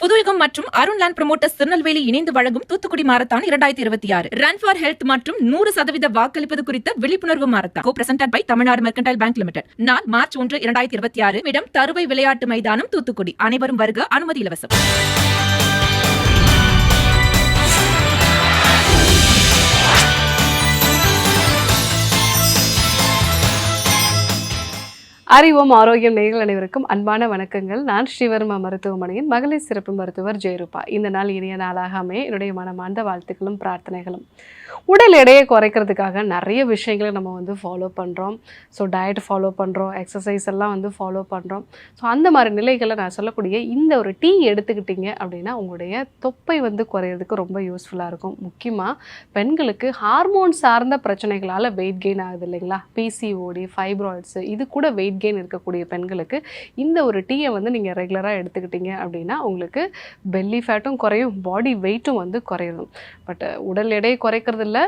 புதுயுகம் மற்றும் Arun land promoters Tirunelveli இணைந்து வழங்கும் Thoothukudi marathon 2026 run for health மற்றும் 100% வாக்களிப்பது குறித்த விழிப்புணர்வு marathon co presented by Tamil Nadu mercantile bank limited. நாள் மார்ச் 1, 2026. இடம் தருவை விளையாட்டு மைதானம், தூத்துக்குடி. அனைவரும் வருக. அனுமதி இலவசம். அறிவோம் ஆரோக்கியம் நேயர்கள் அனைவருக்கும் அன்பான வணக்கங்கள். நான் ஸ்ரீவர்மா மருத்துவமனையின் மகளிர் சிறப்பு மருத்துவர் ஜெயரூபா. இந்த நாள் இனிய நாளாக அமைய என்னுடைய மனமார்ந்த வாழ்த்துக்களும் பிரார்த்தனைகளும். உடல் எடையை குறைக்கிறதுக்காக நிறைய விஷயங்களை நம்ம ஃபாலோ பண்ணுறோம். ஸோ டயட் ஃபாலோ பண்ணுறோம், எக்ஸசைஸ் எல்லாம் ஃபாலோ பண்ணுறோம். ஸோ அந்த மாதிரி நிலைகளை நான் சொல்லக்கூடிய இந்த ஒரு டீ எடுத்துக்கிட்டிங்க அப்படின்னா உங்களுடைய தொப்பை குறையிறதுக்கு ரொம்ப யூஸ்ஃபுல்லாக இருக்கும். முக்கியமாக பெண்களுக்கு ஹார்மோன் சார்ந்த பிரச்சனைகளால் வெயிட் கெயின் ஆகுது இல்லைங்களா, பிசிஓடி, ஃபைப்ராய்ட்ஸு, இது கூட வெயிட் கெயின் இருக்கக்கூடிய பெண்களுக்கு இந்த ஒரு டீயை நீங்கள் ரெகுலராக எடுத்துக்கிட்டீங்க அப்படின்னா உங்களுக்கு பெல்லி ஃபேட்டும் குறையும், பாடி வெயிட்டும் குறையும். பட் உடல் எடையை குறைக்கிறது இல்லை,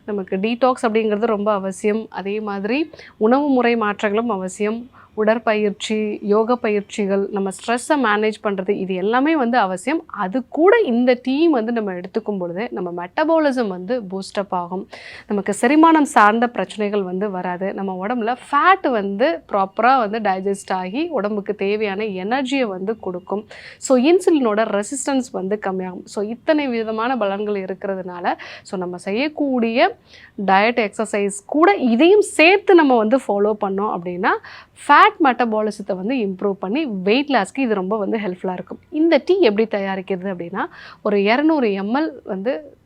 நமக்கு டீடாக்ஸ் அப்படிங்கிறது ரொம்ப அவசியம். அதே மாதிரி உணவு முறை மாற்றங்களும் அவசியம். உடற்பயிற்சி, யோக பயிற்சிகள், நம்ம ஸ்ட்ரெஸ்ஸை மேனேஜ் பண்ணுறது, இது எல்லாமே அவசியம். அது கூட இந்த டீ நம்ம எடுத்துக்கும் பொழுது நம்ம மெட்டபாலிசம் பூஸ்டப் ஆகும். நமக்கு செரிமானம் சார்ந்த பிரச்சனைகள் வராது. நம்ம உடம்புல ஃபேட் ப்ராப்பராக டைஜஸ்ட் ஆகி உடம்புக்கு தேவையான எனர்ஜியை கொடுக்கும். ஸோ இன்சுலினோட ரெசிஸ்டன்ஸ் கம்மியாகும். ஸோ இத்தனை விதமான பலன்கள் இருக்கிறதுனால ஸோ நம்ம செய்யக்கூடிய டயட், எக்ஸசைஸ் கூட இதையும் சேர்த்து நம்ம ஃபாலோ பண்ணோம் அப்படின்னா ஃபேட் மெட்டபாலிசத்தை இம்ப்ரூவ் பண்ணி வெயிட் லாஸ்க்கு இது ரொம்ப ஹெல்ப்ஃபுல்லாக இருக்கும். இந்த டீ எப்படி தயாரிக்கிறது அப்படின்னா, ஒரு 200 ml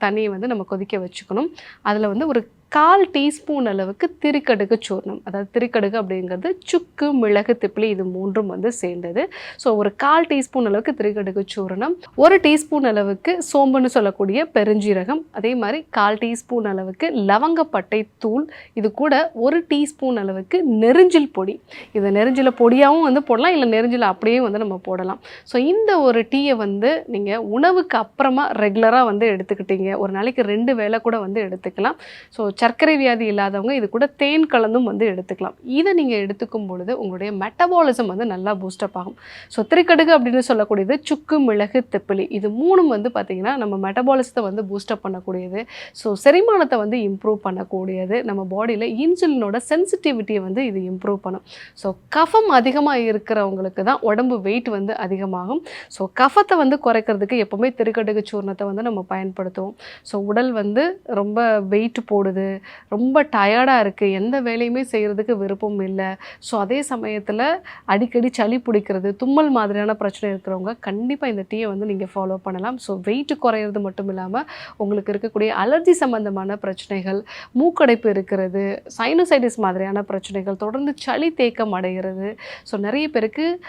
தண்ணியை நம்ம கொதிக்க வச்சுக்கணும். அதில் ஒரு 1/4 டீஸ்பூன் அளவுக்கு திரிக்கடுகு சூர்ணம், அதாவது திரிக்கடுகு அப்படிங்கிறது சுக்கு, மிளகு, திப்பிலி, இது மூன்றும் சேர்ந்தது. ஸோ ஒரு 1/4 டீஸ்பூன் அளவுக்கு திரிக்கடுகு சூர்ணம், 1 டீஸ்பூன் அளவுக்கு சோம்புன்னு சொல்லக்கூடிய பெருஞ்சீரகம், அதே மாதிரி 1/4 டீஸ்பூன் அளவுக்கு லவங்கப்பட்டை தூள், இது கூட 1 டீஸ்பூன் அளவுக்கு நெரிஞ்சில் பொடி. இதை நெரிஞ்சில பொடியாகவும் போடலாம், இல்லை நெரிஞ்சில் அப்படியே நம்ம போடலாம். ஸோ இந்த ஒரு டீயை நீங்கள் உணவுக்கு அப்புறமா ரெகுலராக எடுத்துக்கிட்டீங்க, ஒரு நாளைக்கு 2 வேளை கூட எடுத்துக்கலாம். ஸோ சர்க்கரை வியாதி இல்லாதவங்க இது கூட தேன் கலந்தும் எடுத்துக்கலாம். இதை நீங்கள் எடுத்துக்கும் பொழுது உங்களுடைய மெட்டபாலிசம் நல்லா பூஸ்டப் ஆகும். ஸோ திரிக்கடுகு அப்படின்னு சொல்லக்கூடியது சுக்கு, மிளகு, திப்பிலி, இது மூணும் பார்த்தீங்கன்னா நம்ம மெட்டபாலிசத்தை பூஸ்டப் பண்ணக்கூடியது. ஸோ செரிமானத்தை இம்ப்ரூவ் பண்ணக்கூடியது. நம்ம பாடியில் இன்சுலினோட சென்சிட்டிவிட்டியை இது இம்ப்ரூவ் பண்ணும். ஸோ கஃபம் அதிகமாக இருக்கிறவங்களுக்கு தான் உடம்பு வெயிட் அதிகமாகும். ஸோ கஃபத்தை குறைக்கிறதுக்கு எப்போவுமே திரிக்கடுகு சூர்ணத்தை நம்ம பயன்படுத்துவோம். ஸோ உடல் ரொம்ப வெயிட் போடுது, ரொம்ப டயர்டாக இருக்குது, எந்த வேலையுமே செய்கிறதுக்கு விருப்பம் இல்லை, ஸோ அதே சமயத்தில் அடிக்கடி சளி பிடிக்கிறது, தும்மல் மாதிரியான பிரச்சனை இருக்கிறவங்க கண்டிப்பாக இந்த டீயை நீங்கள் ஃபாலோ பண்ணலாம். ஸோ வெயிட் குறையிறது மட்டும் இல்லாமல் உங்களுக்கு இருக்கக்கூடிய அலர்ஜி சம்மந்தமான பிரச்சனைகள், மூக்கடைப்பு இருக்கிறது, சைனசைட்டிஸ் மாதிரியான பிரச்சனைகள், தொடர்ந்து சளி தேக்கம் அடைகிறது, ஸோ நிறைய பேருக்கு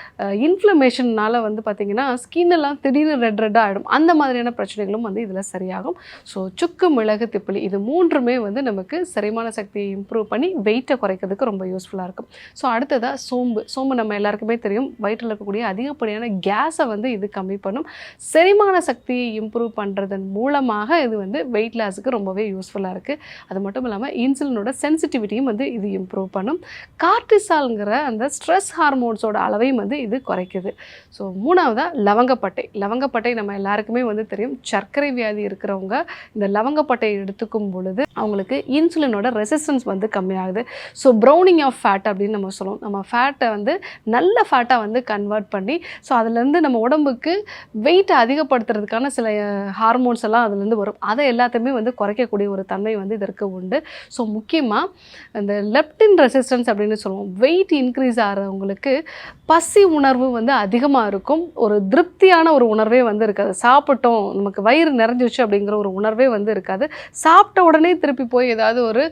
இன்ஃப்ளமேஷன்னால் பார்த்திங்கன்னா ஸ்கின்னெல்லாம் திடீர்னு ரெட்டாக ஆகிடும், அந்த மாதிரியான பிரச்சனைகளும் இதில் சரியாகும். ஸோ சுக்கு, மிளகு, திப்பிலி, இது மூன்றுமே நமக்கு செரிமான சக்தியை இம்ப்ரூவ் பண்ணி வெயிட்டை குறைக்கிறதுக்கு ரொம்ப யூஸ்ஃபுல்லாக இருக்கும். ஸோ அடுத்ததாக சோம்பு நம்ம எல்லாருக்குமே தெரியும், வயிற்றில் இருக்கக்கூடிய அதிகப்படியான கேஸை இது கம்மி பண்ணும். செரிமான சக்தியை இம்ப்ரூவ் பண்ணுறதன் மூலமாக இது வெயிட் லாஸுக்கு ரொம்பவே யூஸ்ஃபுல்லாக இருக்குது. அது மட்டும் இல்லாமல் இன்சுலினோட சென்சிட்டிவிட்டியும் இது இம்ப்ரூவ் பண்ணும். கார்டிசால்ங்கிற அந்த ஸ்ட்ரெஸ் ஹார்மோன்ஸோட அளவையும் இது குறைக்குது. ஸோ மூணாவதாக லவங்கப்பட்டை நம்ம எல்லாருக்குமே தெரியும், சர்க்கரை வியாதி இருக்கிறவங்க இந்த லவங்கப்பட்டையை எடுத்துக்கும் பொழுது அவங்களுக்கு இன்சுலினோட ரெசிஸ்டன்ஸ் கம்மியாகுது. ஸோ ப்ரௌனிங் ஆஃப் ஃபேட் அப்படின்னு நம்ம சொல்லுவோம். நம்ம ஃபேட்டை நல்ல ஃபேட்டாக கன்வெர்ட் பண்ணி ஸோ அதுலேருந்து நம்ம உடம்புக்கு வெயிட்டை அதிகப்படுத்துறதுக்கான சில ஹார்மோன்ஸ் எல்லாம் அதுலேருந்து வரும். அதை எல்லாத்தையுமே குறைக்கக்கூடிய ஒரு தன்மை இதற்கு உண்டு. ஸோ முக்கியமாக இந்த லெப்டின் ரெசிஸ்டன்ஸ் அப்படின்னு சொல்லுவோம். வெயிட் இன்க்ரீஸ் ஆகிறவங்களுக்கு பசி உணர்வு அதிகமாக இருக்கும், ஒரு திருப்தியான ஒரு உணர்வே இருக்காது. சாப்பிட்டோம், நமக்கு வயிறு நிறைஞ்சிச்சு அப்படிங்கிற ஒரு உணர்வே இருக்காது. சாப்பிட்ட உடனே திருப்பி போய் ஏதாவது ஒரு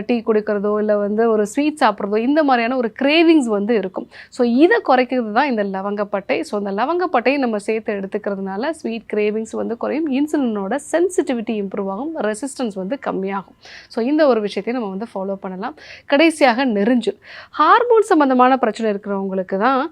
டீ குடிக்கிறதோ இல்லை ஒரு ஸ்வீட் சாப்பிட்றதோ, இந்த மாதிரியான ஒரு கிரேவிங்ஸ் இருக்கும். ஸோ இதை குறைக்கிறது தான் இந்த லவங்கப்பட்டை. ஸோ அந்த லவங்கப்பட்டையை நம்ம சேர்த்து எடுத்துக்கிறதுனால ஸ்வீட் கிரேவிங்ஸ் குறையும், இன்சுலினோட சென்சிட்டிவிட்டி இம்ப்ரூவ் ஆகும், ரெசிஸ்டன்ஸ் கம்மியாகும். ஸோ இந்த ஒரு விஷயத்தையும் நம்ம ஃபாலோ பண்ணலாம். கடைசியாக நெரிஞ்சில் ஹார்மோன் சம்மந்தமான பிரச்சனை இருக்கிறவங்களுக்கு தான்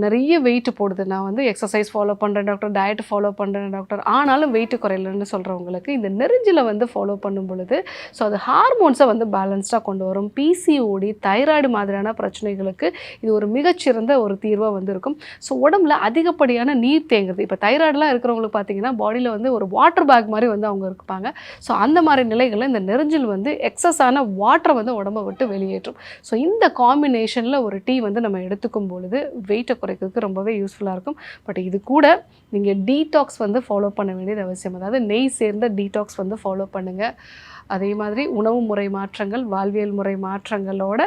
நிறைய வெயிட் போடுது. நான் எக்ஸசைஸ் ஃபாலோ பண்ணுறேன் டாக்டர், டயட் ஃபாலோ பண்ணுறேன் டாக்டர், ஆனாலும் வெயிட் குறையலன்னு சொல்கிறவங்களுக்கு இந்த நெரிஞ்சில் ஃபாலோ பண்ணும் பொழுது ஸோ அது ஹார்மோன்ஸை வந்து பேலன்ஸ்டாக கொண்டு வரும். பிசிஓடி, தைராய்டு மாதிரியான பிரச்சனைகளுக்கு இது ஒரு மிகச்சிறந்த ஒரு தீர்வாக வந்து இருக்கும். ஸோ உடம்புல அதிகப்படியான நீர் தேங்குறது, இப்போ தைராய்டுலாம் இருக்கிறவங்களுக்கு பார்த்தீங்கன்னா பாடியில் வந்து ஒரு வாட்டர் பேக் மாதிரி வந்து அவங்க இருப்பாங்க. ஸோ அந்த மாதிரி நிலைகளில் இந்த நெரிஞ்சல் வந்து எக்ஸஸான வாட்டரை வந்து உடம்பை விட்டு வெளியேற்றும். ஸோ இந்த காம்பினேஷனில் ஒரு டீ வந்து நம்ம எடுத்துக்கும் பொழுது வெயிட்டை குறைக்கிறதுக்கு ரொம்பவே யூஸ்ஃபுல்லாக இருக்கும். பட் இது கூட நீங்கள் டீடாக்ஸ் வந்து ஃபாலோ பண்ண வேண்டியது அவசியம். அதாவது நெய் சேர்ந்த டீடாக்ஸ் வந்து ஃபாலோ பண்ணுங்கள். அதே மாதிரி உணவு முறை மாற்றங்கள், வாழ்வியல் முறை மாற்றங்களோட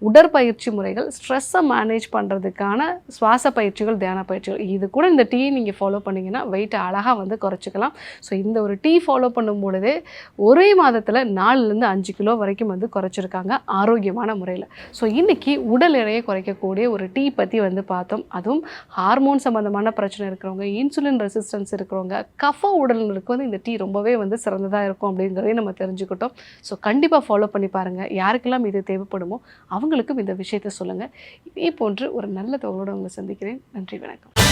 உடற்பயிற்சி முறைகள், ஸ்ட்ரெஸ்ஸை மேனேஜ் பண்ணுறதுக்கான சுவாச பயிற்சிகள், தியான பயிற்சிகள், இது கூட இந்த டீ நீங்கள் ஃபாலோ பண்ணிங்கன்னா வெயிட்டை அழகாக வந்து குறைச்சிக்கலாம். ஸோ இந்த ஒரு டீ ஃபாலோ பண்ணும் பொழுதே ஒரே மாதத்தில் 4லேருந்து 5 கிலோ வரைக்கும் வந்து குறைச்சிருக்காங்க ஆரோக்கியமான முறையில். ஸோ இன்றைக்கி உடல் எடையை குறைக்கக்கூடிய ஒரு டீ பற்றி வந்து பார்த்தோம். அதுவும் ஹார்மோன் சம்மந்தமான பிரச்சனை இருக்கிறவங்க, இன்சுலின் ரெசிஸ்டன்ஸ் இருக்கிறவங்க, கஃப உடலுக்கு வந்து இந்த டீ ரொம்பவே வந்து சிறந்ததாக இருக்கும் அப்படிங்கிறதையும் நம்ம தெரிஞ்சுக்கிட்டோம். ஸோ கண்டிப்பாக ஃபாலோ பண்ணி பாருங்கள். யாருக்கெல்லாம் இது தேவைப்படுமோ அவங்களுக்கும் இந்த விஷயத்தை சொல்லுங்கள். இதே போன்று ஒரு நல்ல தகவலோடு உங்களை சந்திக்கிறேன். நன்றி, வணக்கம்.